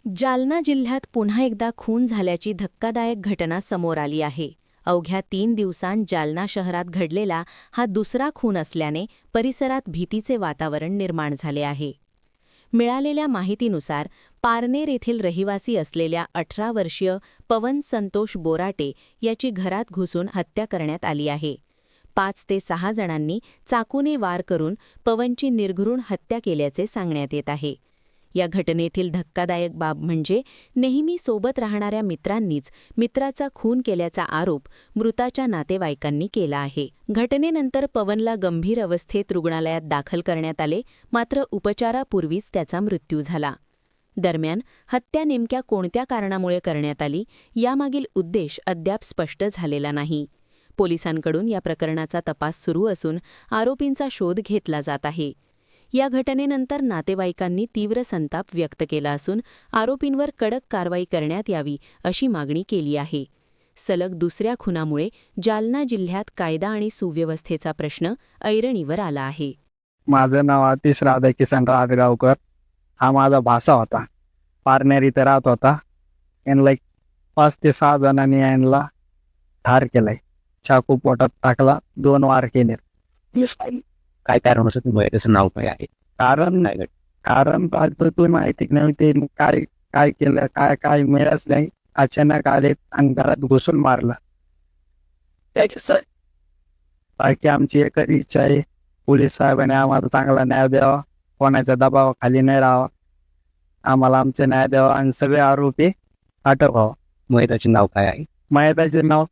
जालना जिल्ह्यात पुन्हा एकदा खून झाल्याची धक्कादायक घटना समोर आली आहे. अवघ्या 3 दिवसांत जालना शहरात घडलेला हा दुसरा खून असल्याने परिसरात भीतीचे वातावरण निर्माण झाले आहे. मिळालेल्या माहितीनुसार पारनेर येथील रहिवासी असलेल्या 18 वर्षीय पवन संतोष बोराटे याची घरात घुसून हत्या करण्यात आली आहे. 5 ते 6 जणांनी चाकूने वार करून पवनची निर्घृण हत्या केल्याचे सांगण्यात येत आहे. या घटनेतील धक्कादायक बाब म्हणजे नेहमी सोबत राहणाऱ्या मित्रांनीच मित्राचा खून केल्याचा आरोप मृताच्या नातेवाईकांनी केला आहे. घटनेनंतर पवनला गंभीर अवस्थेत रुग्णालयात दाखल करण्यात आले, मात्र उपचारापूर्वीच त्याचा मृत्यू झाला. दरम्यान हत्या नेमक्या कोणत्या कारणामुळे करण्यात आली यामागील उद्देश अद्याप स्पष्ट झालेला नाही. पोलिसांकडून या प्रकरणाचा तपास सुरू असून आरोपींचा शोध घेतला जात आहे. या घटनेनंतर नातेवाईकांनी तीव्र संताप व्यक्त केला असून आरोपींवर कडक कारवाई करण्यात यावी अशी मागणी केली आहे. सलग दुसऱ्या खुनामुळे जालना जिल्ह्यात कायदा आणि सुव्यवस्थेचा प्रश्न ऐरणीवर आला आहे. माझं नाव आतिश राधाकिसन आडगावकर. हा माझा भासा होता. पारनेर इथे राहत होता. यांना 5 ते 6 जणांनी यांना ठार केलाय. चाकू पोटात टाकला, 2 वार केले. काय कारण असं तुम्ही त्याचं नाव काय आहे? कारण तुम्ही माहिती नाही ते काय काय केलं, काय काय मिळालंच नाही. अचानक आले आणि घरात घुसून मारलं. बाकी आमची एकच इच्छा आहे, पोलीस साहेबांनी आम्हाला चांगला न्याय द्यावा, कोणाच्या दबावाखाली नाही राहावा, आम्हाला आमचे न्याय द्यावा आणि सगळे आरोपी अटक व्हावं. मयताचे नाव काय आहे? मयताचे नाव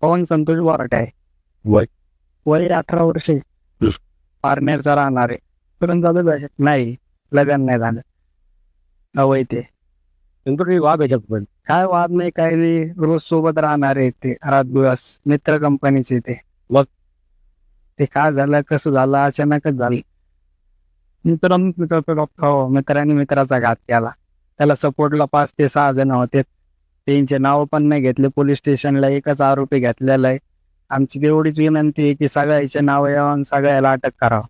पवन संतोष बोराटे आहे. वय 18 वर्षे. पारनेरचा राहणार आहे. पर्यंत झालं नाही, लग्न नाही झालं. अवय ते वाद आहे पण काय वाद नाही, काय नाही. रोज सोबत राहणार आहे ते, रात दिवस मित्र कंपनीचे ते. मग ते काय झालं, कसं झालं, अचानकच झालं. मित्रांनी मित्राचा घात केला. त्याला सपोर्टला 5 ते 6 जण होते. त्यांचे नाव पण नाही घेतले. पोलीस स्टेशनला एकच आरोपी घेतलेला आहे. आमची एवढीच विनंती आहे की सगळ्याचे नाव यावं आणि सगळ्याला अटक करावं.